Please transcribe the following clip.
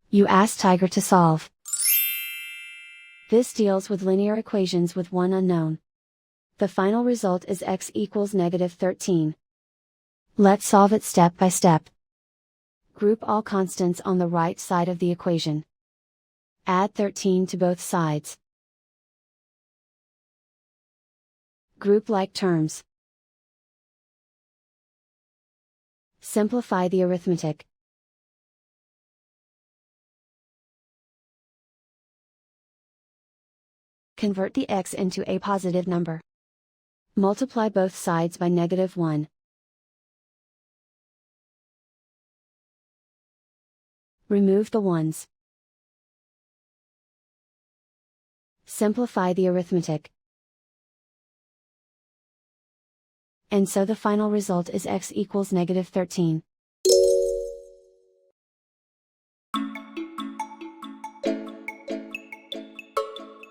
You ask Tiger to solve. This deals with linear equations with one unknown. The final result is x equals -13. Let's solve it step by step. Group all constants on the right side of the equation. Add 13 to both sides. Group like terms. Simplify the arithmetic. Convert the x into a positive number. Multiply both sides by -1. Remove the ones. Simplify the arithmetic. And so the final result is x equals -13.